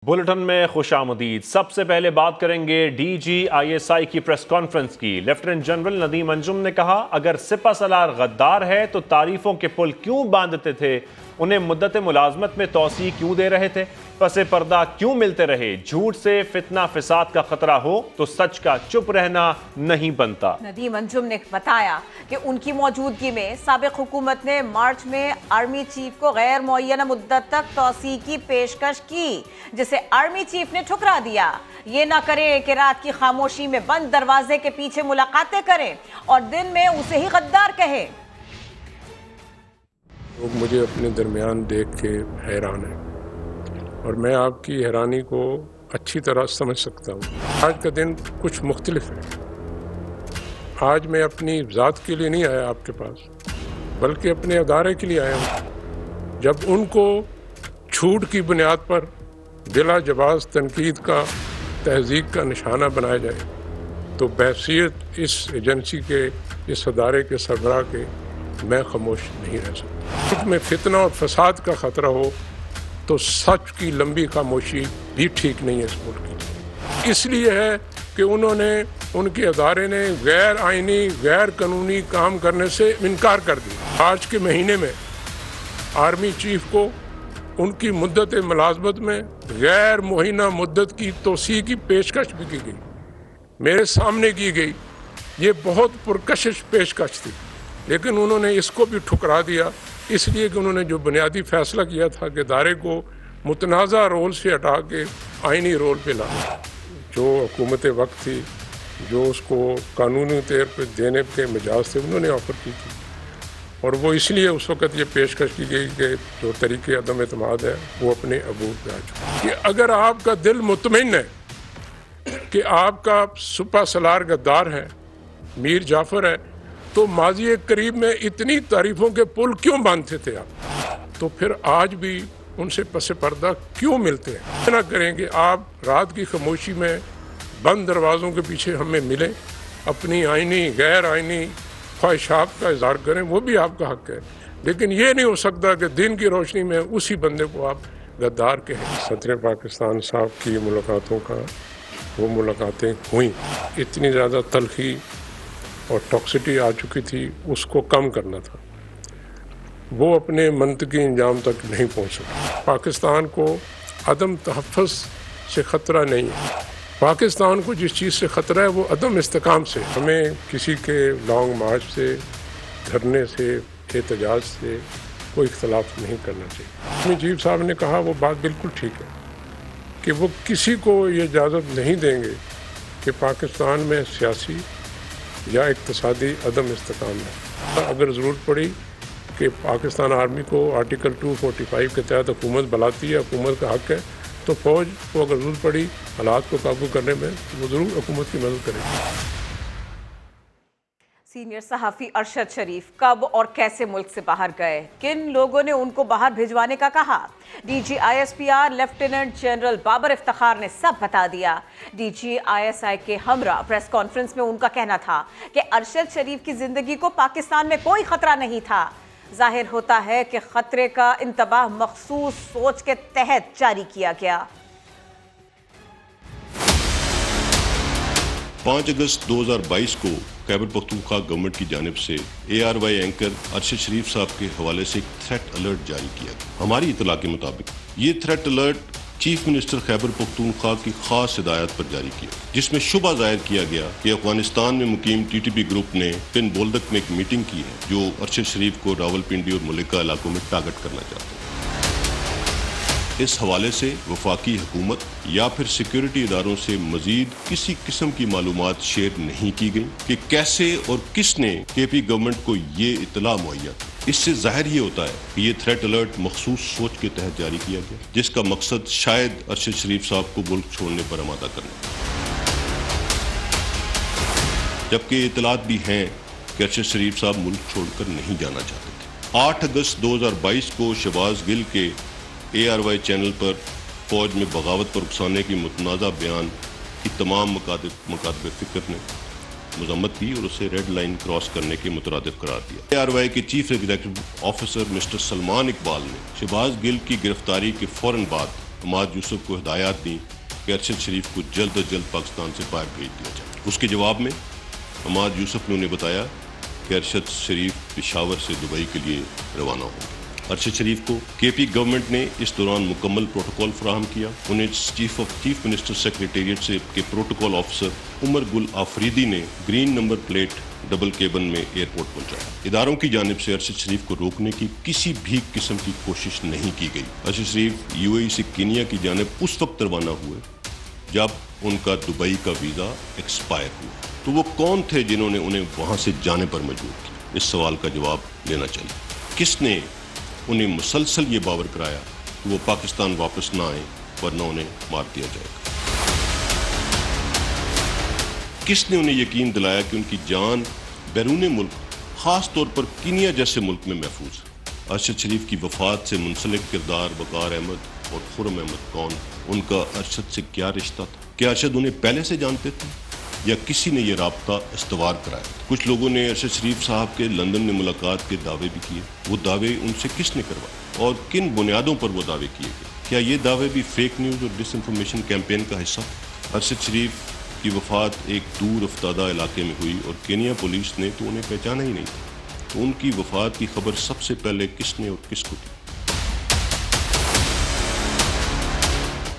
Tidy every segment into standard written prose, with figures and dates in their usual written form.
Bulletin میں خوش آمدید۔ سب سے پہلے بات کریں گے ڈی جی آئی ایس آئی کی پریس کانفرنس کی۔ لیفٹیننٹ جنرل ندیم انجم نے کہا اگر سپہ سالار غدار ہے تو تعریفوں کے پل کیوں باندھتے تھے، انہیں مدت ملازمت میں توسیع کیوں دے رہے تھے، پس پردہ کیوں ملتے رہے، جھوٹ سے فتنہ فساد کا خطرہ ہو تو سچ کا چپ رہنا نہیں بنتا۔ ندیم انجم نے بتایا کہ ان کی موجودگی میں سابق حکومت نے مارچ میں آرمی چیف کو غیر معینہ مدت تک توسیع کی پیشکش کی، جسے آرمی چیف نے ٹھکرا دیا۔ یہ نہ کریں کہ رات کی خاموشی میں بند دروازے کے پیچھے ملاقاتیں کریں اور دن میں اسے ہی غدار کہیں۔ لوگ مجھے اپنے درمیان دیکھ کے حیران ہیں اور میں آپ کی حیرانی کو اچھی طرح سمجھ سکتا ہوں۔ آج کا دن کچھ مختلف ہے۔ آج میں اپنی ذات کے لیے نہیں آیا آپ کے پاس، بلکہ اپنے ادارے کے لیے آیا ہوں۔ جب ان کو جھوٹ کی بنیاد پر بلا جواز تنقید کا، تہذیب کا نشانہ بنایا جائے تو بحیثیت اس ایجنسی کے، اس ادارے کے سربراہ کے، میں خاموش نہیں رہ سکتا۔ ملک میں فتنہ اور فساد کا خطرہ ہو تو سچ کی لمبی خاموشی بھی ٹھیک نہیں ہے اس ملک کی۔ اس لیے ہے کہ انہوں نے، ان کے ادارے نے غیر آئینی، غیر قانونی کام کرنے سے انکار کر دیا۔ آج کے مہینے میں آرمی چیف کو ان کی مدت ملازمت میں غیر معینہ مدت کی توسیع کی پیشکش بھی کی گئی، میرے سامنے کی گئی۔ یہ بہت پرکشش پیشکش تھی، لیکن انہوں نے اس کو بھی ٹھکرا دیا، اس لیے کہ انہوں نے جو بنیادی فیصلہ کیا تھا کہ ادارے کو متنازع رول سے ہٹا کے آئینی رول پہ لانا، جو حکومت وقت تھی، جو اس کو قانونی طور پہ دینے کے مجاز تھے، انہوں نے آفر کی تھی، اور وہ اس لیے اس وقت یہ پیشکش کی گئی کہ جو طریقے عدم اعتماد ہے وہ اپنے عبور پہ آ چکا کہ اگر آپ کا دل مطمئن ہے کہ آپ کا سپہ سالار غدار ہے، میر جعفر ہے، تو ماضی قریب میں اتنی تعریفوں کے پل کیوں باندھتے تھے آپ؟ تو پھر آج بھی ان سے پس پردہ کیوں ملتے ہیں؟ نہ کریں کہ آپ رات کی خاموشی میں بند دروازوں کے پیچھے ہمیں ملیں، اپنی آئینی، غیر آئینی خواہشات کا اظہار کریں، وہ بھی آپ کا حق ہے، لیکن یہ نہیں ہو سکتا کہ دن کی روشنی میں اسی بندے کو آپ غدار کہیں۔ صدر پاکستان صاحب کی ملاقاتوں کا، وہ ملاقاتیں ہوئیں، اتنی زیادہ تلخی اور ٹاکسٹی آ چکی تھی، اس کو کم کرنا تھا، وہ اپنے منطقی انجام تک نہیں پہنچ سکا۔ پاکستان کو عدم تحفظ سے خطرہ نہیں ہے، پاکستان کو جس چیز سے خطرہ ہے وہ عدم استحکام سے۔ ہمیں کسی کے لانگ مارچ سے، دھرنے سے، احتجاج سے کوئی اختلاف نہیں کرنا چاہیے۔ آرمی چیف صاحب نے کہا وہ بات بالکل ٹھیک ہے کہ وہ کسی کو یہ اجازت نہیں دیں گے کہ پاکستان میں سیاسی یا اقتصادی عدم استحکام ہے۔ اگر ضرورت پڑی کہ پاکستان آرمی کو آرٹیکل 245 کے تحت حکومت بلاتی ہے، حکومت کا حق ہے، تو فوج کو اگر ضرورت پڑی حالات کو قابو کرنے میں وہ ضرور حکومت کی مدد کرے گی۔ سینئر صحافی ارشد شریف کب اور کیسے ملک سے باہر گئے، کن لوگوں نے ان کو باہر بھجوانے کا کہا؟ D G I S P R lieutenant general Babar Iftikhar نے سب بتا دیا۔ ڈی جی آئی ایس آئی کے ہمراہ پریس کانفرنس میں ان کا کہنا تھا کہ ارشد شریف کی زندگی کو پاکستان میں کوئی خطرہ نہیں تھا۔ ظاہر ہوتا ہے کہ خطرے کا انتباہ مخصوص سوچ کے تحت جاری کیا گیا۔ 5 اگست 2022 کو خیبر پختونخوا گورنمنٹ کی جانب سے ARY اینکر ارشد شریف صاحب کے حوالے سے ایک تھریٹ الرٹ جاری کیا گیا۔ ہماری اطلاع کے مطابق یہ threat alert chief minister Khyber Pakhtunkhwa کی خاص ہدایت پر جاری کیا، جس میں شبہ ظاہر کیا گیا کہ افغانستان میں مقیم TTP گروپ نے پن بولدک میں ایک میٹنگ کی ہے جو ارشد شریف کو راولپنڈی اور ملکہ علاقوں میں ٹارگٹ کرنا چاہتے ہیں۔ اس حوالے سے وفاقی حکومت یا پھر سیکیورٹی اداروں سے مزید کسی قسم کی معلومات شیئر نہیں کی گئی کہ کیسے اور کس نے KP گورنمنٹ کو یہ اطلاع مہیا کی۔ اس سے ظاہر یہ ہوتا ہے کہ یہ تھریٹ الرٹ مخصوص سوچ کے تحت جاری کیا گیا، جس کا مقصد شاید ارشد شریف صاحب کو ملک چھوڑنے پر آمادہ کرنا، جبکہ اطلاعات بھی ہیں کہ ارشد شریف صاحب ملک چھوڑ کر نہیں جانا چاہتے تھے۔ 8 اگست 2022 کو شہباز گل کے ARY چینل پر فوج میں بغاوت پر اکسانے کی متنازع بیان کی تمام مکاتب فکر نے مذمت کی اور اسے ریڈ لائن کراس کرنے کے مترادف قرار دیا۔ ARY کے chief executive officer mister Salman Iqbal نے شہباز گل کی گرفتاری کے فوراً بعد عماد یوسف کو ہدایات دیں کہ ارشد شریف کو جلد از جلد پاکستان سے باہر بھیج دیا جائے۔ اس کے جواب میں عماد یوسف نے انہیں بتایا کہ ارشد شریف پشاور سے دبئی کے لیے روانہ ہوں گے۔ ارشد شریف کو کے پی گورنمنٹ نے اس دوران مکمل پروٹوکول فراہم کیا۔ انہیں چیف منسٹر سیکریٹریٹ سے کے پروٹوکول آفیسر عمر گل آفریدی نے green number plate double cabin میں ایئرپورٹ پہنچایا۔ اداروں کی جانب سے ارشد شریف کو روکنے کی کسی بھی قسم کی کوشش نہیں کی گئی۔ ارشد شریف یو اے ای سے کینیا کی جانب اس وقت روانہ ہوئے جب ان کا دبئی کا ویزا ایکسپائر ہوا۔ تو وہ کون تھے جنہوں نے انہیں وہاں سے جانے پر مجبور کیا؟ اس سوال کا جواب لینا چاہیے۔ کس نے انہیں مسلسل یہ باور کرایا کہ وہ پاکستان واپس نہ آئیں ورنہ انہیں مار دیا جائے گا؟ کس نے انہیں یقین دلایا کہ ان کی جان بیرون ملک خاص طور پر کینیا جیسے ملک میں محفوظ ہے؟ ارشد شریف کی وفات سے منسلک کردار وقار احمد اور خرم احمد کون؟ ان کا ارشد سے کیا رشتہ تھا؟ کیا ارشد انہیں پہلے سے جانتے تھے یا کسی نے یہ رابطہ استوار کرایا؟ کچھ لوگوں نے ارشد شریف صاحب کے لندن میں ملاقات کے دعوے بھی کیے۔ وہ دعوے ان سے کس نے کروائے اور کن بنیادوں پر وہ دعوے کیے گئے؟ کیا یہ دعوے بھی فیک نیوز اور ڈس انفارمیشن کیمپین کا حصہ؟ ارشد شریف کی وفات ایک دور افتادہ علاقے میں ہوئی اور کینیا پولیس نے تو انہیں پہچانا ہی نہیں تھا۔ تو ان کی وفات کی خبر سب سے پہلے کس نے اور کس کو دی؟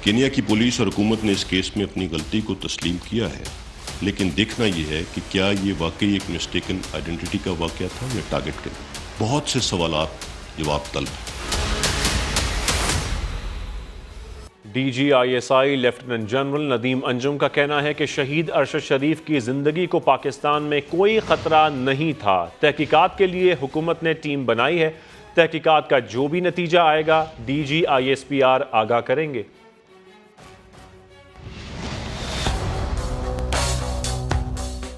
کینیا کی پولیس اور حکومت نے اس کیس میں اپنی غلطی کو تسلیم کیا ہے، لیکن دیکھنا یہ ہے کہ کیا یہ واقعی ایک مسٹیکن آئیڈینٹی کا واقعہ تھا یا ٹارگٹ کے؟ بہت سے سوالات جواب طلب ہیں۔ D G I S I lieutenant general Nadeem Anjum کا کہنا ہے کہ شہید ارشد شریف کی زندگی کو پاکستان میں کوئی خطرہ نہیں تھا۔ تحقیقات کے لیے حکومت نے ٹیم بنائی ہے۔ تحقیقات کا جو بھی نتیجہ آئے گا D G I S P R آگاہ کریں گے۔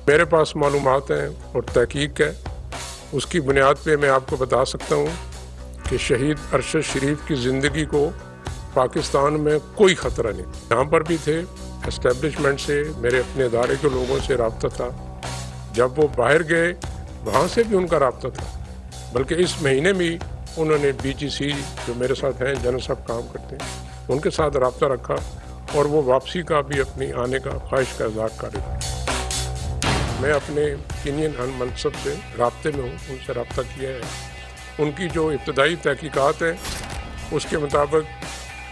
میرے پاس معلومات ہیں اور تحقیق ہے، اس کی بنیاد پہ میں آپ کو بتا سکتا ہوں کہ شہید ارشد شریف کی زندگی کو پاکستان میں کوئی خطرہ نہیں۔ یہاں پر بھی تھے، اسٹیبلشمنٹ سے، میرے اپنے ادارے کے لوگوں سے رابطہ تھا۔ جب وہ باہر گئے وہاں سے بھی ان کا رابطہ تھا، بلکہ اس مہینے بھی انہوں نے بی جی سی جو میرے ساتھ ہیں، جنرل صاحب کام کرتے ہیں، ان کے ساتھ رابطہ رکھا اور وہ واپسی کا بھی اپنی آنے کا خواہش کا اظہار کر رہے تھے۔ میں اپنے کینین منصب سے رابطے میں ہوں، ان سے رابطہ کیا ہے۔ ان کی جو ابتدائی تحقیقات ہیں اس کے مطابق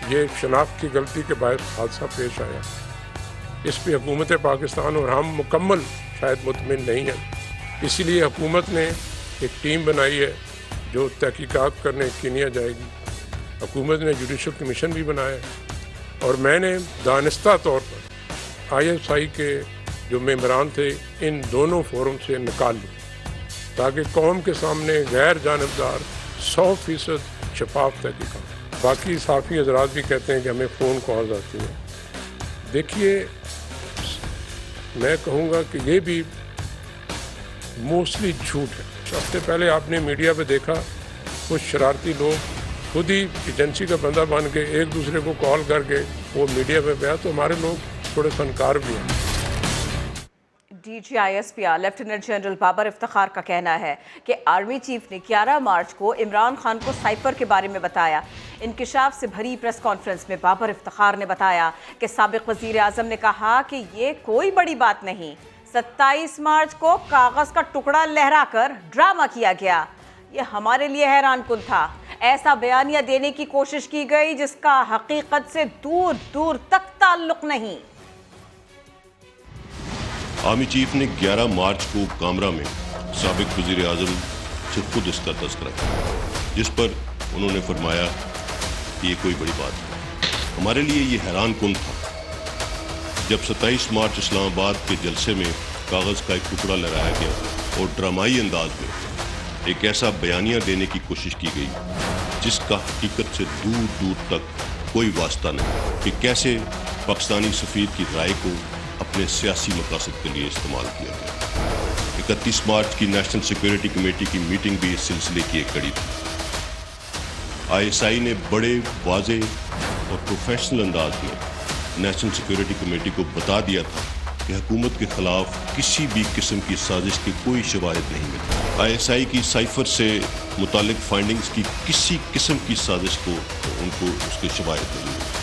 یہ شناخت کی غلطی کے باعث حادثہ پیش آیا۔ اس پہ حکومت پاکستان اور ہم مکمل شاید مطمئن نہیں ہیں، اسی لیے حکومت نے ایک ٹیم بنائی ہے جو تحقیقات کرنے کینیا جائے گی۔ حکومت نے جوڈیشل کمیشن بھی بنایا ہے اور میں نے دانستہ طور پر آئی ایس آئی کے جو ممبران تھے ان دونوں فورم سے نکال لی تاکہ قوم کے سامنے غیر جانبدار 100% شفاف تحقیقات۔ باقی صحافی حضرات بھی کہتے ہیں کہ ہمیں فون کالز آتی ہیں۔ دیکھیے، میں کہوں گا کہ یہ بھی موسٹلی جھوٹ ہے۔ ہفتے پہلے آپ نے میڈیا پہ دیکھا کچھ شرارتی لوگ خود ہی ایجنسی کا بندہ بن کے ایک دوسرے کو کال کر کے وہ میڈیا پہ گیا، تو ہمارے لوگ تھوڑے فنکار بھی ہیں۔ D G I S P R lieutenant general Babar Iftikhar کا کہنا ہے کہ آرمی چیف نے 11 مارچ کو عمران خان کو سائفر کے بارے میں بتایا۔ انکشاف سے بھری پریس کانفرنس میں بابر افتخار نے بتایا کہ سابق وزیر اعظم نے کہا کہ یہ کوئی بڑی بات نہیں، 27 مارچ کو کاغذ کا ٹکڑا لہرا کر ڈرامہ کیا گیا۔ یہ ہمارے لیے حیران کن تھا۔ ایسا بیانیہ دینے کی کوشش کی گئی جس کا حقیقت سے دور دور تک تعلق نہیں۔ آرمی چیف نے 11 مارچ کو کامرا میں سابق وزیر اعظم سے خود اس کا تذکرہ کیا، جس پر انہوں نے فرمایا کہ یہ کوئی بڑی بات نہیں۔ ہمارے لیے یہ حیران کن تھا جب 27 مارچ اسلام آباد کے جلسے میں کاغذ کا ایک ٹکڑا لہرایا گیا اور ڈرامائی انداز میں ایک ایسا بیانیہ دینے کی کوشش کی گئی جس کا حقیقت سے دور دور تک کوئی واسطہ نہیں، کہ کیسے پاکستانی سفیر کی رائے کو اپنے سیاسی مقاصد کے لیے استعمال کیا گیا۔ 31 مارچ کی نیشنل سیکیورٹی کمیٹی کی میٹنگ بھی اس سلسلے کی ایک کڑی تھی۔ آئی ایس آئی نے بڑے واضح اور پروفیشنل انداز میں نیشنل سیکیورٹی کمیٹی کو بتا دیا تھا کہ حکومت کے خلاف کسی بھی قسم کی سازش کے کوئی شواہد نہیں ملے۔ آئی ایس آئی کی سائفر سے متعلق فائنڈنگز کی کسی قسم کی سازش کو ان کو اس کے شواہد نہیں ملے۔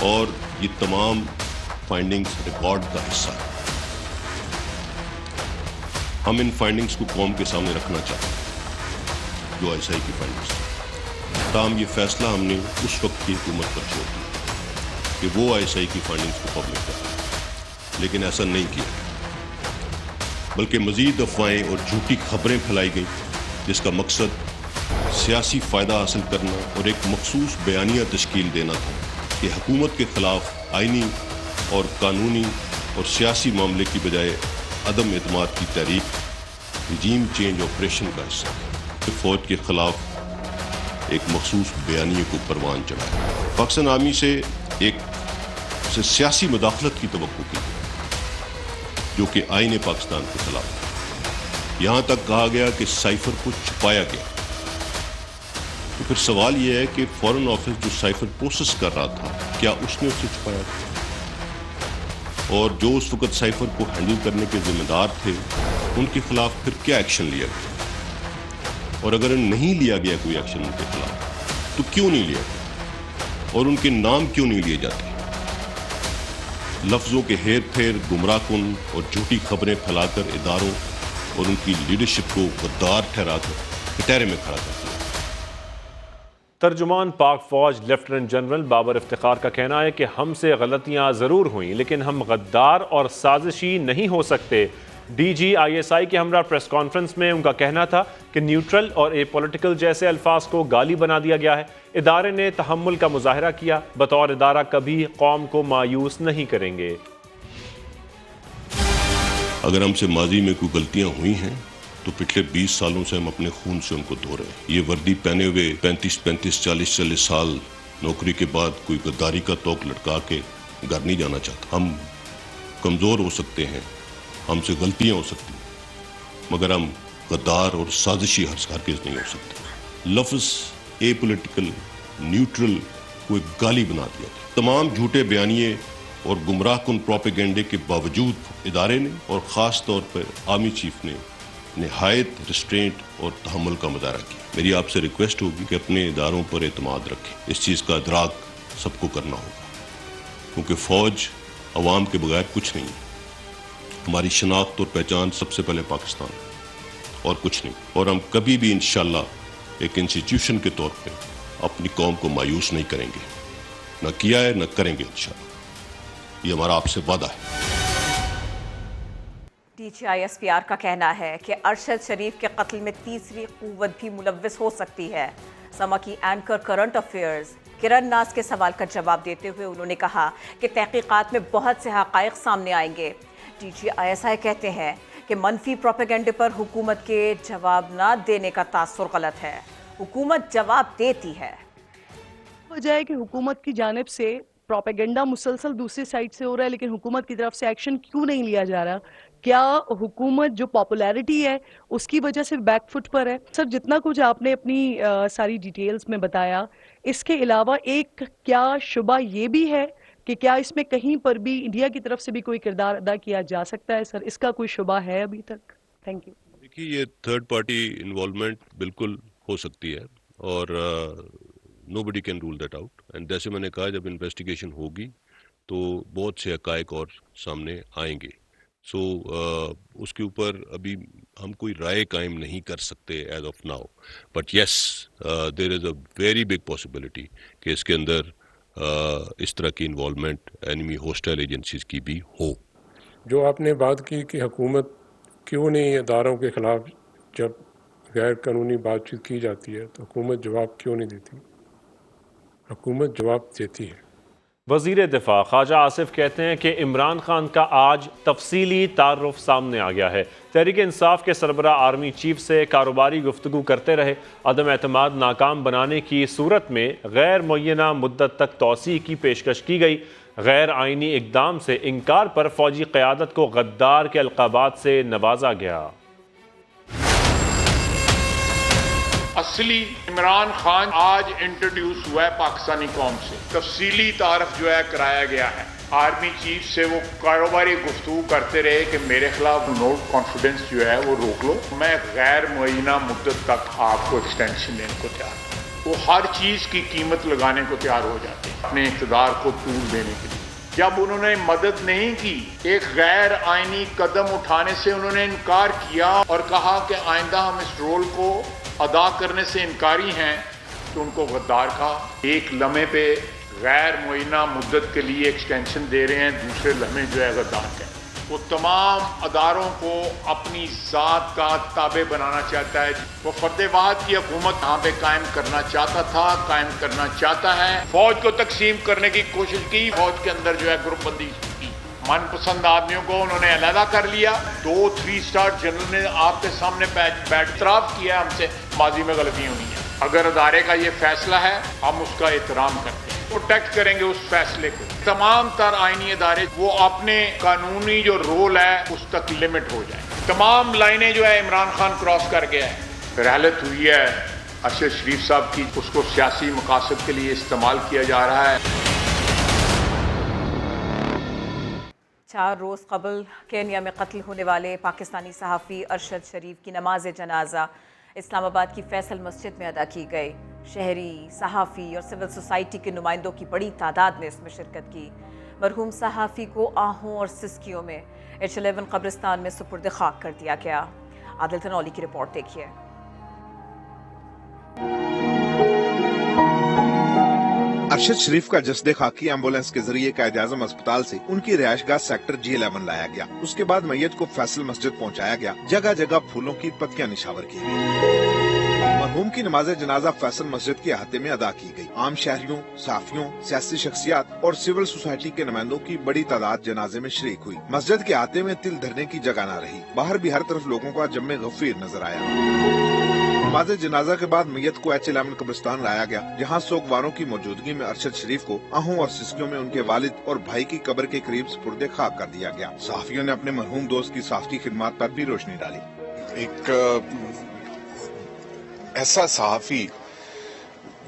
اور یہ تمام فائنڈنگز ریکارڈ کا حصہ ہے. ہم ان فائنڈنگز کو قوم کے سامنے رکھنا چاہتے ہیں جو ISI کی فائنڈنگز ہیں. تاہم یہ فیصلہ ہم نے اس وقت کی حکومت پر چھوڑ دیا کہ وہ ISI کی فائنڈنگز کو پبلک کرے، لیکن ایسا نہیں کیا، بلکہ مزید افواہیں اور جھوٹی خبریں پھیلائی گئیں جس کا مقصد سیاسی فائدہ حاصل کرنا اور ایک مخصوص بیانیہ تشکیل دینا تھا کہ حکومت کے خلاف آئینی اور قانونی اور سیاسی معاملے کی بجائے عدم اعتماد کی تحریک رجیم چینج آپریشن کا حصہ ہے. فوج کے خلاف ایک مخصوص بیانیے کو پروان چڑھایا. پاکستان آرمی سے سیاسی مداخلت کی توقع کی جو کہ آئین پاکستان کے خلاف ہے. یہاں تک کہا گیا کہ سائفر کو چھپایا گیا. تو پھر سوال یہ ہے کہ فارن آفس جو سائفر پروسیس کر رہا تھا کیا اس نے اسے چھپایا تھا؟ اور جو اس وقت سائفر کو ہینڈل کرنے کے ذمہ دار تھے ان کے خلاف پھر کیا ایکشن لیا گیا؟ اور اگر نہیں لیا گیا کوئی ایکشن ان کے خلاف تو کیوں نہیں لیا گیا؟ اور ان کے نام کیوں نہیں لیے جاتے؟ لفظوں کے ہیر پھیر، گمراہ کن اور جھوٹی خبریں پھیلا کر اداروں اور ان کی لیڈرشپ کو غدار ٹھہرا کر کٹہرے میں کھڑا کرتے ہیں. ترجمان پاک فوج لیفٹیننٹ جنرل بابر افتخار کا کہنا ہے کہ ہم سے غلطیاں ضرور ہوئیں لیکن ہم غدار اور سازشی نہیں ہو سکتے. DG ISI کے ہمراہ پریس کانفرنس میں ان کا کہنا تھا کہ نیوٹرل اور اے پولیٹیکل جیسے الفاظ کو گالی بنا دیا گیا ہے. ادارے نے تحمل کا مظاہرہ کیا. بطور ادارہ کبھی قوم کو مایوس نہیں کریں گے. اگر ہم سے ماضی میں کوئی غلطیاں ہوئی ہیں تو پچھلے 20 سالوں سے ہم اپنے خون سے ان کو دھو رہے ہیں. یہ وردی پہنے ہوئے 35 40 سال نوکری کے بعد کوئی غداری کا توق لٹکا کے گھر نہیں جانا چاہتا. ہم کمزور ہو سکتے ہیں، ہم سے غلطیاں ہو سکتی ہیں، مگر ہم غدار اور سازشی ہرگز نہیں ہو سکتے. لفظ اے پولیٹیکل، نیوٹرل کو ایک گالی بنا دیا گیا. تمام جھوٹے بیانیے اور گمراہ کن پروپیگنڈے کے باوجود ادارے نے اور خاص طور پر آرمی چیف نے نہایت ریسٹرینٹ اور تحمل کا مظاہرہ کیا. میری آپ سے ریکویسٹ ہوگی کہ اپنے اداروں پر اعتماد رکھیں. اس چیز کا ادراک سب کو کرنا ہوگا کیونکہ فوج عوام کے بغیر کچھ نہیں ہے. ہماری شناخت اور پہچان سب سے پہلے پاکستان اور کچھ نہیں. اور ہم کبھی بھی انشاءاللہ ایک انسٹیٹیوشن کے طور پہ اپنی قوم کو مایوس نہیں کریں گے. نہ کیا ہے، نہ کریں گے انشاءاللہ. یہ ہمارا آپ سے وعدہ ہے. DG ISPR کا کہنا ہے کہ ارشد شریف کے قتل میں تیسری قوت بھی ملوث ہو سکتی ہے. سما کی اینکر کرنٹ افیئرز کرن ناز کے سوال کا جواب دیتے ہوئے انہوں نے کہا کہ تحقیقات میں بہت سے حقائق سامنے آئیں گے. DG ISI کہتے ہیں کہ منفی پروپیگنڈے پر حکومت کے جواب نہ دینے کا تاثر غلط ہے. حکومت جواب دیتی ہے. وجہ ہے کہ حکومت کی جانب سے پروپیگنڈا مسلسل دوسری سائٹ سے ہو رہا ہے لیکن حکومت کی طرف سے ایکشن کیوں نہیں لیا جا رہا؟ کیا حکومت جو پاپولیرٹی ہے اس کی وجہ سے بیک فٹ پر ہے؟ سر جتنا کچھ آپ نے اپنی ساری ڈیٹیلز میں بتایا، اس کے علاوہ ایک کیا شبہ یہ بھی ہے کہ کیا اس میں کہیں پر بھی انڈیا کی طرف سے بھی کوئی کردار ادا کیا جا سکتا ہے؟ سر اس کا کوئی شبہ ہے ابھی تک؟ Thank you. دیکھیے یہ تھرڈ پارٹی انوالومنٹ بالکل ہو سکتی ہے اور nobody can rule that out. And جیسے میں نے کہا جب انویسٹیگیشن ہوگی تو بہت سے حقائق اور سامنے آئیں گے. سو اس کے اوپر ابھی ہم کوئی رائے قائم نہیں کر سکتے as of now. But yes there is a very big possibility کہ اس کے اندر اس طرح کی انوالومنٹ اینیمی ہوسٹائل ایجنسیز کی بھی ہو. جو آپ نے بات کی کہ حکومت کیوں نہیں اداروں کے خلاف جب غیر قانونی بات چیت کی جاتی ہے تو حکومت جواب کیوں نہیں دیتی؟ حکومت جواب دیتی ہے. وزیر دفاع خواجہ آصف کہتے ہیں کہ عمران خان کا آج تفصیلی تعارف سامنے آ گیا ہے. تحریک انصاف کے سربراہ آرمی چیف سے کاروباری گفتگو کرتے رہے. عدم اعتماد ناکام بنانے کی صورت میں غیر معینہ مدت تک توسیع کی پیشکش کی گئی. غیر آئینی اقدام سے انکار پر فوجی قیادت کو غدار کے القابات سے نوازا گیا. اصلی عمران خان آج انٹروڈیوس ہوا ہے پاکستانی قوم سے. تفصیلی تعارف جو ہے کرایا گیا ہے. آرمی چیف سے وہ کاروباری گفتگو کرتے رہے کہ میرے خلاف نوٹ کانفیڈنس جو ہے وہ روک لو، میں غیر معینہ مدت تک آپ کو ایکسٹینشن دینے کو تیار ہوں. وہ ہر چیز کی قیمت لگانے کو تیار ہو جاتے ہیں اپنے اقتدار کو طول دینے کے لیے. جب انہوں نے مدد نہیں کی، ایک غیر آئینی قدم اٹھانے سے انہوں نے انکار کیا اور کہا کہ آئندہ ہم اس رول کو ادا کرنے سے انکاری ہیں، تو ان کو غدار کہا. ایک لمحے پہ غیر معینہ مدت کے لیے ایکسٹینشن دے رہے ہیں، دوسرے لمحے جو ہے غدار کہتے ہیں. وہ تمام اداروں کو اپنی ذات کا تابع بنانا چاہتا ہے. وہ فرد واحد کی حکومت یہاں پہ قائم کرنا چاہتا تھا، قائم کرنا چاہتا ہے. فوج کو تقسیم کرنے کی کوشش کی، فوج کے اندر جو ہے گروپ بندی کی. من پسند آدمیوں کو انہوں نے علیحدہ کر لیا. 2 3 اسٹار جنرل نے آپ کے سامنے بیٹھ اعتراف کیا ہم سے ماضی میں غلطی ہوئی ہے. اگر ادارے کا یہ فیصلہ ہے ہم اس کا احترام کرتے ہیں، پروٹیکٹ کریں گے اس فیصلے کو. تمام تر آئینی ادارے وہ اپنے قانونی جو رول ہے اس تک لمٹ ہو جائیں. تمام لائنیں جو ہے عمران خان کراس کر گیا ہے. رحلت ہوئی ہے ارشد شریف صاحب کی، اس کو سیاسی مقاصد کے لیے استعمال کیا جا رہا ہے. 4 روز قبل کینیا میں قتل ہونے والے پاکستانی صحافی ارشد شریف کی نماز جنازہ اسلام آباد کی فیصل مسجد میں ادا کی گئی. شہری، صحافی اور سول سوسائٹی کے نمائندوں کی بڑی تعداد نے اس میں شرکت کی. مرحوم صحافی کو آہوں اور سسکیوں میں H11 قبرستان میں سپرد خاک کر دیا گیا. عادل تنولی کی رپورٹ دیکھیے. ارشد شریف کا جسد خاکی ایمبولینس کے ذریعے قائد اعظم اسپتال سے ان کی رہائش گاہ سیکٹر G11 لایا گیا. اس کے بعد میت کو فیصل مسجد پہنچایا گیا. جگہ جگہ پھولوں کی پتیاں نشاور کی گئی. مرحوم کی نماز جنازہ فیصل مسجد کے احاطے میں ادا کی گئی. عام شہریوں، صحافیوں، سیاسی شخصیات اور سول سوسائٹی کے نمائندوں کی بڑی تعداد جنازے میں شریک ہوئی. مسجد کے احاطے میں تل دھرنے کی جگہ نہ رہی. باہر بھی ہر طرف لوگوں کا جم غفیر نظر آیا. نماز جنازہ کے بعد میت کو H11 قبرستان لایا گیا، جہاں سوگواروں کی موجودگی میں ارشد شریف کو آہوں اور سسکیوں میں ان کے والد اور بھائی کی قبر کے قریب سپرد خاک کر دیا گیا. صحافیوں نے اپنے مرحوم دوست کی صحافتی خدمات پر بھی روشنی ڈالی. ایک ایسا صحافی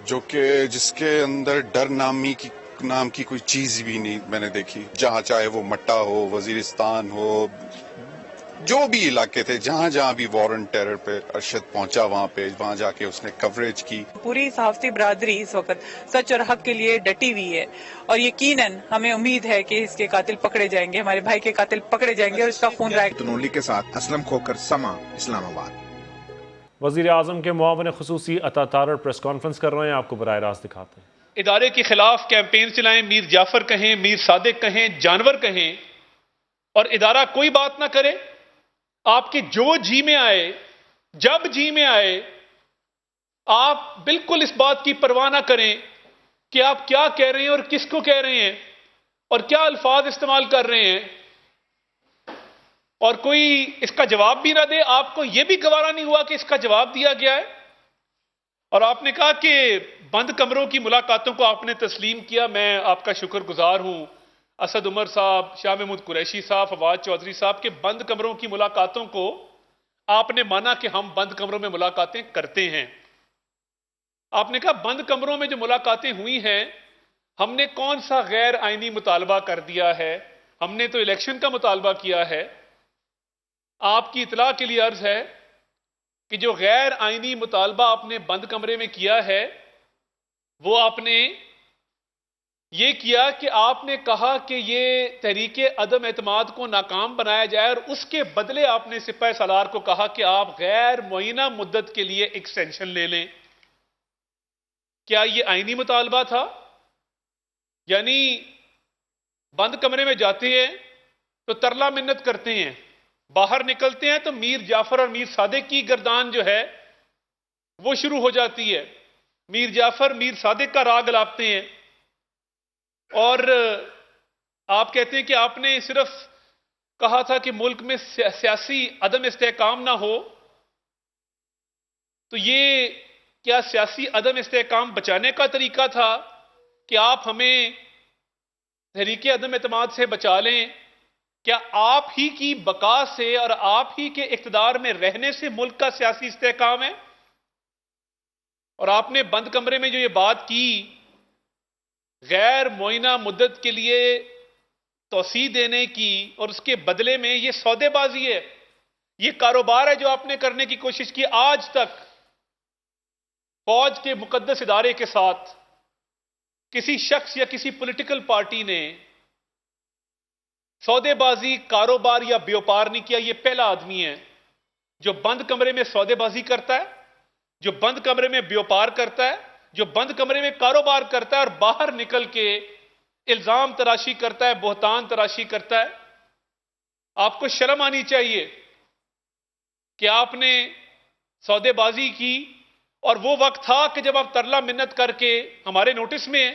جو کہ جس کے اندر ڈر نام کی کوئی چیز بھی نہیں میں نے دیکھی. جہاں چاہے وہ مٹا ہو، وزیرستان ہو، جو بھی علاقے تھے، جہاں جہاں بھی وار آن ٹیرر پہ ارشد پہنچا وہاں جا کے اس نے کوریج کی. پوری صحافتی برادری اس وقت سچ اور حق کے لیے ڈٹی ہوئی ہے اور یقیناً ہمیں امید ہے کہ اس کے قاتل پکڑے جائیں گے، ہمارے بھائی کے قاتل پکڑے جائیں گے اور اس کا خون رائے. تنولی کے ساتھ اسلم کھوکر، سما، اسلام آباد. وزیر اعظم کے معاون خصوصی عطا تارڑ پریس کانفرنس کر رہے ہیں، آپ کو براہ راست دکھاتے ہیں. ادارے کے خلاف کیمپین چلائیں، میر جعفر کہیں، میر صادق کہیں، جانور کہیں، اور ادارہ کوئی بات نہ کرے. آپ کے جو جی میں آئے، جب جی میں آئے، آپ بالکل اس بات کی پرواہ نہ کریں کہ آپ کیا کہہ رہے ہیں اور کس کو کہہ رہے ہیں اور کیا الفاظ استعمال کر رہے ہیں، اور کوئی اس کا جواب بھی نہ دے. آپ کو یہ بھی گوارا نہیں ہوا کہ اس کا جواب دیا گیا ہے. اور آپ نے کہا کہ بند کمروں کی ملاقاتوں کو آپ نے تسلیم کیا. میں آپ کا شکر گزار ہوں. اسد عمر صاحب، شاہ محمود قریشی صاحب، فواد چودھری صاحب کے بند کمروں کی ملاقاتوں کو آپ نے مانا کہ ہم بند کمروں میں ملاقاتیں کرتے ہیں. آپ نے کہا بند کمروں میں جو ملاقاتیں ہوئی ہیں، ہم نے کون سا غیر آئینی مطالبہ کر دیا ہے؟ ہم نے تو الیکشن کا مطالبہ کیا ہے. آپ کی اطلاع کے لیے عرض ہے کہ جو غیر آئینی مطالبہ آپ نے بند کمرے میں کیا ہے، وہ آپ نے یہ کیا کہ آپ نے کہا کہ یہ تحریک عدم اعتماد کو ناکام بنایا جائے، اور اس کے بدلے آپ نے سپاہ سالار کو کہا کہ آپ غیر معینہ مدت کے لیے ایکسٹینشن لے لیں. کیا یہ آئینی مطالبہ تھا؟ یعنی بند کمرے میں جاتے ہیں تو ترلا منت کرتے ہیں، باہر نکلتے ہیں تو میر جعفر اور میر صادق کی گردان جو ہے وہ شروع ہو جاتی ہے. میر جعفر میر صادق کا راگ لاپتے ہیں، اور آپ کہتے ہیں کہ آپ نے صرف کہا تھا کہ ملک میں سیاسی عدم استحکام نہ ہو. تو یہ کیا سیاسی عدم استحکام بچانے کا طریقہ تھا کہ آپ ہمیں تحریک عدم اعتماد سے بچا لیں؟ کیا آپ ہی کی بقا سے اور آپ ہی کے اقتدار میں رہنے سے ملک کا سیاسی استحکام ہے؟ اور آپ نے بند کمرے میں جو یہ بات کی، غیر معینہ مدت کے لیے توسیع دینے کی، اور اس کے بدلے میں یہ سودے بازی ہے، یہ کاروبار ہے جو آپ نے کرنے کی کوشش کی. آج تک فوج کے مقدس ادارے کے ساتھ کسی شخص یا کسی پولیٹیکل پارٹی نے سودے بازی، کاروبار یا بیوپار نہیں کیا. یہ پہلا آدمی ہے جو بند کمرے میں سودے بازی کرتا ہے، جو بند کمرے میں بیوپار کرتا ہے، جو بند کمرے میں کاروبار کرتا ہے اور باہر نکل کے الزام تراشی کرتا ہے، بہتان تراشی کرتا ہے. آپ کو شرم آنی چاہیے کہ آپ نے سودے بازی کی. اور وہ وقت تھا کہ جب آپ ترلا منت کر کے ہمارے نوٹس میں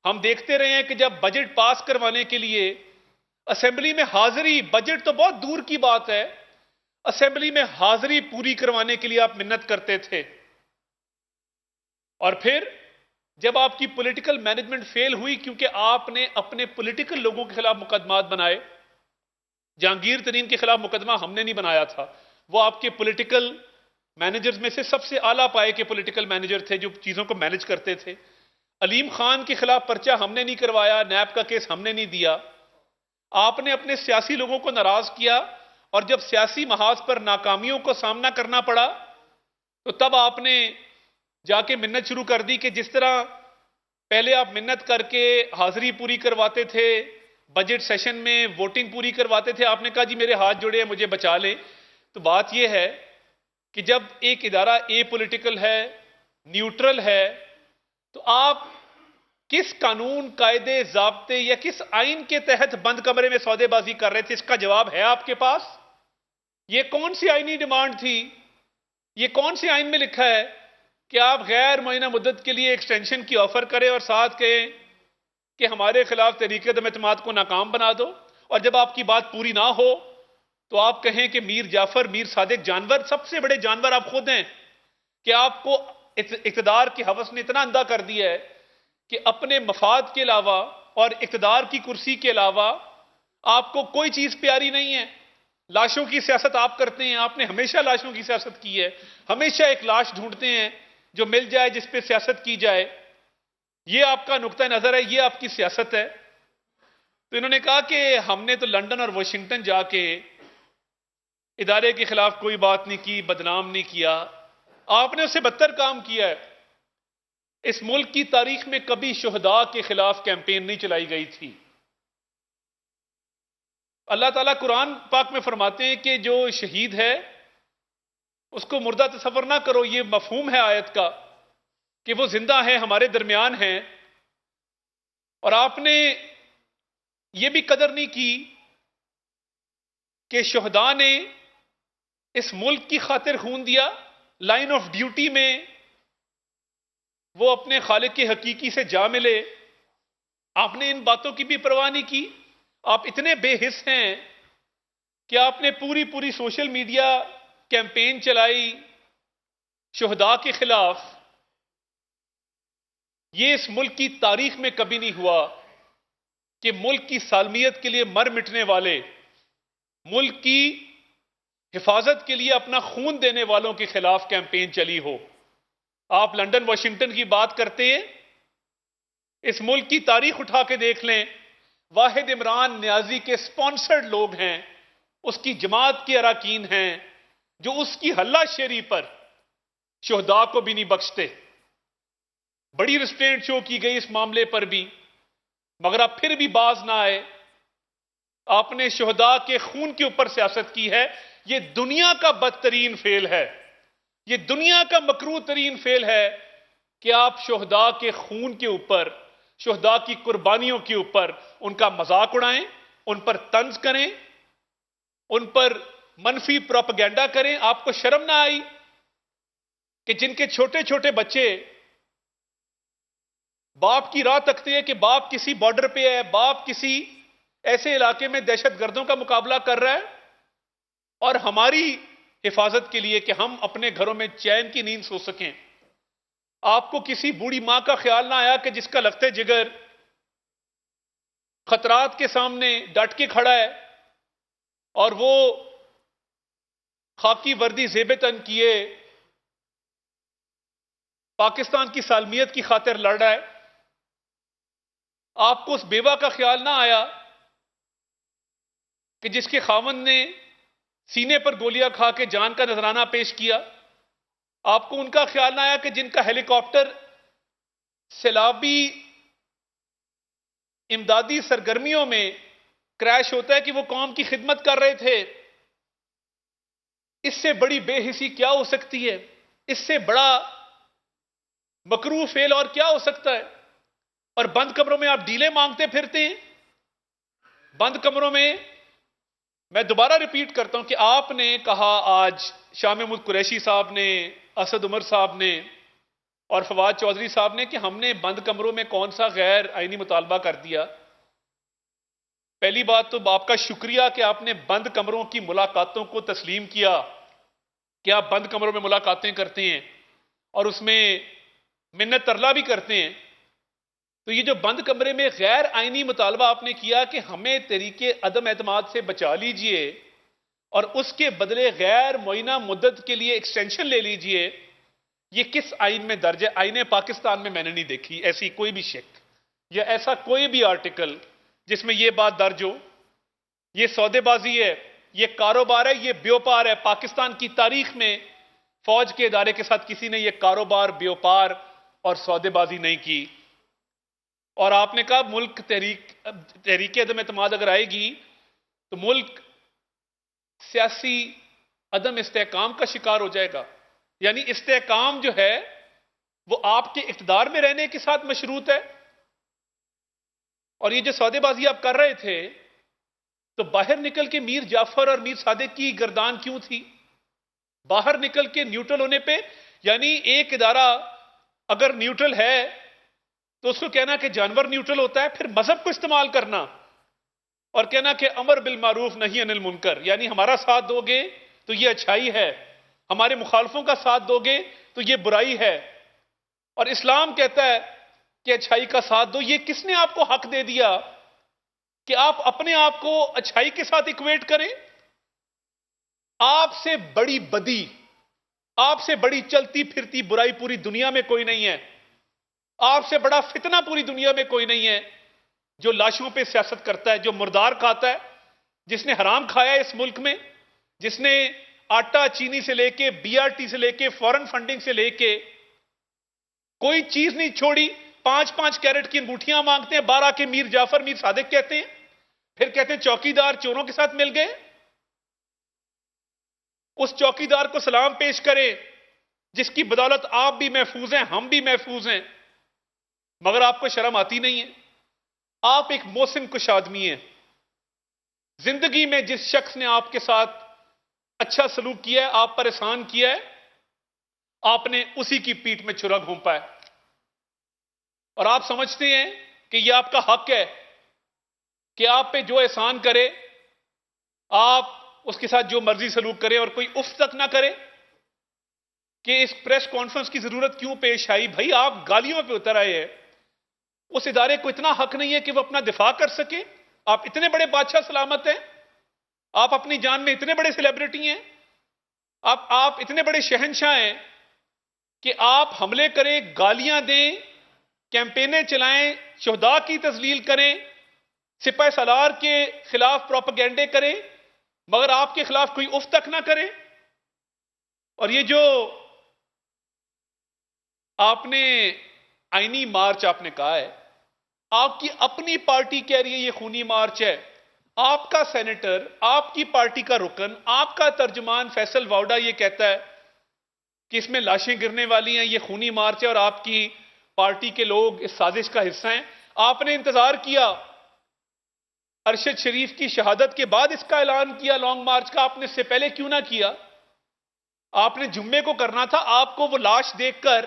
ہم دیکھتے رہے ہیں کہ جب بجٹ پاس کروانے کے لیے اسمبلی میں حاضری، بجٹ تو بہت دور کی بات ہے، اسمبلی میں حاضری پوری کروانے کے لیے آپ منت کرتے تھے. اور پھر جب آپ کی پولیٹیکل مینجمنٹ فیل ہوئی کیونکہ آپ نے اپنے پولیٹیکل لوگوں کے خلاف مقدمات بنائے. جہانگیر ترین کے خلاف مقدمہ ہم نے نہیں بنایا تھا، وہ آپ کے پولیٹیکل مینیجرز میں سے سب سے اعلیٰ پائے کے پولیٹیکل مینیجر تھے جو چیزوں کو مینج کرتے تھے. علیم خان کے خلاف پرچہ ہم نے نہیں کروایا، نیب کا کیس ہم نے نہیں دیا. آپ نے اپنے سیاسی لوگوں کو ناراض کیا اور جب سیاسی محاذ پر ناکامیوں کو سامنا کرنا پڑا تو تب آپ نے جا کے منت شروع کر دی کہ جس طرح پہلے آپ منت کر کے حاضری پوری کرواتے تھے، بجٹ سیشن میں ووٹنگ پوری کرواتے تھے، آپ نے کہا جی میرے ہاتھ جوڑے ہیں مجھے بچا لیں. تو بات یہ ہے کہ جب ایک ادارہ اے پولیٹیکل ہے، نیوٹرل ہے، تو آپ کس قانون، قاعدے، ضابطے یا کس آئین کے تحت بند کمرے میں سودے بازی کر رہے تھے؟ اس کا جواب ہے آپ کے پاس؟ یہ کون سی آئینی ڈیمانڈ تھی؟ یہ کون سی آئین میں لکھا ہے کہ آپ غیر معینہ مدت کے لیے ایکسٹینشن کی آفر کریں اور ساتھ کہیں کہ ہمارے خلاف تحریک عدم اعتماد کو ناکام بنا دو، اور جب آپ کی بات پوری نہ ہو تو آپ کہیں کہ میر جعفر، میر صادق جانور، سب سے بڑے جانور آپ خود ہیں کہ آپ کو اقتدار کی ہوس نے اتنا اندھا کر دیا ہے کہ اپنے مفاد کے علاوہ اور اقتدار کی کرسی کے علاوہ آپ کو کوئی چیز پیاری نہیں ہے. لاشوں کی سیاست آپ کرتے ہیں، آپ نے ہمیشہ لاشوں کی سیاست کی ہے، ہمیشہ ایک لاش ڈھونڈتے ہیں جو مل جائے جس پہ سیاست کی جائے. یہ آپ کا نقطہ نظر ہے، یہ آپ کی سیاست ہے. تو انہوں نے کہا کہ ہم نے تو لندن اور واشنگٹن جا کے ادارے کے خلاف کوئی بات نہیں کی، بدنام نہیں کیا. آپ نے اس سے بدتر کام کیا ہے. اس ملک کی تاریخ میں کبھی شہداء کے خلاف کیمپین نہیں چلائی گئی تھی. اللہ تعالیٰ قرآن پاک میں فرماتے ہیں کہ جو شہید ہے اس کو مردہ تصور نہ کرو. یہ مفہوم ہے آیت کا کہ وہ زندہ ہے، ہمارے درمیان ہیں. اور آپ نے یہ بھی قدر نہیں کی کہ شہداء نے اس ملک کی خاطر خون دیا. لائن آف ڈیوٹی میں وہ اپنے خالق کے حقیقی سے جا ملے. آپ نے ان باتوں کی بھی پرواہ نہیں کی. آپ اتنے بے حس ہیں کہ آپ نے پوری سوشل میڈیا کیمپین چلائی شہداء کے خلاف. یہ اس ملک کی تاریخ میں کبھی نہیں ہوا کہ ملک کی سالمیت کے لیے مر مٹنے والے، ملک کی حفاظت کے لیے اپنا خون دینے والوں کے خلاف کیمپین چلی ہو. آپ لندن واشنگٹن کی بات کرتے ہیں، اس ملک کی تاریخ اٹھا کے دیکھ لیں. واحد عمران نیازی کے سپانسرڈ لوگ ہیں، اس کی جماعت کے اراکین ہیں جو اس کی ہلہ شیری پر شہداء کو بھی نہیں بخشتے. بڑی ریسٹرینٹ شو کی گئی اس معاملے پر بھی، مگر اب پھر بھی باز نہ آئے. آپ نے شہداء کے خون کے اوپر سیاست کی ہے. یہ دنیا کا بدترین فیل ہے، یہ دنیا کا مکروہ ترین فیل ہے کہ آپ شہداء کے خون کے اوپر، شہداء کی قربانیوں کے اوپر ان کا مذاق اڑائیں، ان پر طنز کریں، ان پر منفی پروپیگنڈا کریں. آپ کو شرم نہ آئی کہ جن کے چھوٹے چھوٹے بچے باپ کی راہ تکتے ہیں کہ باپ کسی بارڈر پہ ہے، باپ کسی ایسے علاقے میں دہشت گردوں کا مقابلہ کر رہا ہے، اور ہماری حفاظت کے لیے کہ ہم اپنے گھروں میں چین کی نیند سو سکیں. آپ کو کسی بوڑھی ماں کا خیال نہ آیا کہ جس کا لختے جگر خطرات کے سامنے ڈٹ کے کھڑا ہے اور وہ خاکی وردی زیب تن کیے پاکستان کی سالمیت کی خاطر لڑ رہا ہے. آپ کو اس بیوہ کا خیال نہ آیا کہ جس کے خاوند نے سینے پر گولیاں کھا کے جان کا نذرانہ پیش کیا. آپ کو ان کا خیال نہ آیا کہ جن کا ہیلی کاپٹر سیلابی امدادی سرگرمیوں میں کریش ہوتا ہے کہ وہ قوم کی خدمت کر رہے تھے؟ اس سے بڑی بے حسی کیا ہو سکتی ہے؟ اس سے بڑا مکروہ فعل اور کیا ہو سکتا ہے؟ اور بند کمروں میں آپ ڈیلے مانگتے پھرتے ہیں. بند کمروں میں دوبارہ ریپیٹ کرتا ہوں کہ آپ نے کہا آج شاہ محمود قریشی صاحب نے، اسد عمر صاحب نے اور فواد چودھری صاحب نے کہ ہم نے بند کمروں میں کون سا غیر آئینی مطالبہ کر دیا. پہلی بات تو آپ کا شکریہ کہ آپ نے بند کمروں کی ملاقاتوں کو تسلیم کیا کہ آپ بند کمروں میں ملاقاتیں کرتے ہیں اور اس میں منت ترلا بھی کرتے ہیں. تو یہ جو بند کمرے میں غیر آئینی مطالبہ آپ نے کیا کہ ہمیں طریقے عدم اعتماد سے بچا لیجئے اور اس کے بدلے غیر معینہ مدت کے لیے ایکسٹینشن لے لیجئے، یہ کس آئین میں درج ہے؟ آئین پاکستان میں نے نہیں دیکھی ایسی کوئی بھی شک یا ایسا کوئی بھی آرٹیکل جس میں یہ بات درج ہو. یہ سودے بازی ہے، یہ کاروبار ہے، یہ بیوپار ہے. پاکستان کی تاریخ میں فوج کے ادارے کے ساتھ کسی نے یہ کاروبار، بیوپار اور سودے بازی نہیں کی. اور آپ نے کہا ملک تحریک عدم اعتماد اگر آئے گی تو ملک سیاسی عدم استحکام کا شکار ہو جائے گا. یعنی استحکام جو ہے وہ آپ کے اقتدار میں رہنے کے ساتھ مشروط ہے. اور یہ جو سودے بازی آپ کر رہے تھے تو باہر نکل کے میر جعفر اور میر صادق کی گردان کیوں تھی؟ باہر نکل کے نیوٹرل ہونے پہ، یعنی ایک ادارہ اگر نیوٹرل ہے تو اس کو کہنا کہ جانور نیوٹرل ہوتا ہے، پھر مذہب کو استعمال کرنا اور کہنا کہ امر بالمعروف نہی عن المنکر، یعنی ہمارا ساتھ دو گے تو یہ اچھائی ہے، ہمارے مخالفوں کا ساتھ دو گے تو یہ برائی ہے. اور اسلام کہتا ہے کہ اچھائی کا ساتھ دو. یہ کس نے آپ کو حق دے دیا کہ آپ اپنے آپ کو اچھائی کے ساتھ ایکویٹ کریں؟ آپ سے بڑی بدی، آپ سے بڑی چلتی پھرتی برائی پوری دنیا میں کوئی نہیں ہے. آپ سے بڑا فتنہ پوری دنیا میں کوئی نہیں ہے جو لاشوں پہ سیاست کرتا ہے، جو مردار کھاتا ہے، جس نے حرام کھایا ہے اس ملک میں، جس نے آٹا چینی سے لے کے BRT سے لے کے فورن فنڈنگ سے لے کے کوئی چیز نہیں چھوڑی. 5-5 کیرٹ کی انگوٹھیاں مانگتے ہیں، 12 کے میر جعفر میر صادق کہتے ہیں، پھر کہتے ہیں چوکیدار چوروں کے ساتھ مل گئے. اس چوکیدار کو سلام پیش کریں جس کی بدولت آپ بھی محفوظ ہیں، ہم بھی محفوظ ہیں، مگر آپ کو شرم آتی نہیں ہے. آپ ایک محسن کش آدمی ہیں. زندگی میں جس شخص نے آپ کے ساتھ اچھا سلوک کیا ہے، آپ پر احسان کیا ہے، آپ نے اسی کی پیٹھ میں چھرا گھونپا ہے. اور آپ سمجھتے ہیں کہ یہ آپ کا حق ہے کہ آپ پہ جو احسان کرے آپ اس کے ساتھ جو مرضی سلوک کرے اور کوئی اف تک نہ کرے. کہ اس پریس کانفرنس کی ضرورت کیوں پیش آئی؟ بھائی آپ گالیوں پہ اتر آئے ہیں، اس ادارے کو اتنا حق نہیں ہے کہ وہ اپنا دفاع کر سکے؟ آپ اتنے بڑے بادشاہ سلامت ہیں، آپ اپنی جان میں اتنے بڑے سیلیبریٹی ہیں، آپ اتنے بڑے شہنشاہ ہیں کہ آپ حملے کریں، گالیاں دیں، کیمپینیں چلائیں، شہداء کی تذلیل کریں، سپہ سالار کے خلاف پروپیگنڈے کریں، مگر آپ کے خلاف کوئی اف تک نہ کرے. اور یہ جو آپ نے آئینی مارچ آپ نے کہا ہے، آپ کی اپنی پارٹی کہہ رہی ہے یہ خونی مارچ ہے. آپ کا سینیٹر، آپ کی پارٹی کا رکن، آپ کا ترجمان فیصل واؤڈا یہ کہتا ہے کہ اس میں لاشیں گرنے والی ہیں، یہ خونی مارچ ہے، اور آپ کی پارٹی کے لوگ اس سازش کا حصہ ہیں. آپ نے انتظار کیا، ارشد شریف کی شہادت کے بعد اس کا اعلان کیا لانگ مارچ کا، آپ نے اس سے پہلے کیوں نہ کیا؟ آپ نے جمعے کو کرنا تھا. آپ کو وہ لاش دیکھ کر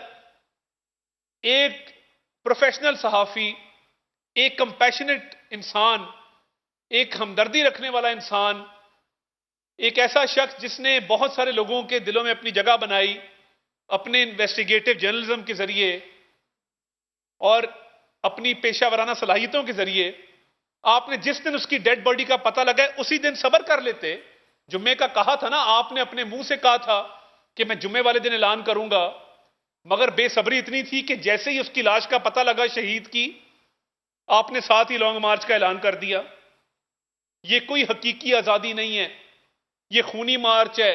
ایک پروفیشنل صحافی، ایک کمپیشنٹ انسان، ایک ہمدردی رکھنے والا انسان، ایک ایسا شخص جس نے بہت سارے لوگوں کے دلوں میں اپنی جگہ بنائی اپنے انویسٹیگیٹو جرنلزم کے ذریعے اور اپنی پیشہ ورانہ صلاحیتوں کے ذریعے، آپ نے جس دن اس کی ڈیڈ باڈی کا پتہ لگا اسی دن صبر کر لیتے. جمعے کا کہا تھا نا، آپ نے اپنے منہ سے کہا تھا کہ میں جمعے والے دن اعلان کروں گا، مگر بے صبری اتنی تھی کہ جیسے ہی اس کی لاش کا پتہ لگا شہید کی، آپ نے ساتھ ہی لانگ مارچ کا اعلان کر دیا. یہ کوئی حقیقی آزادی نہیں ہے، یہ خونی مارچ ہے.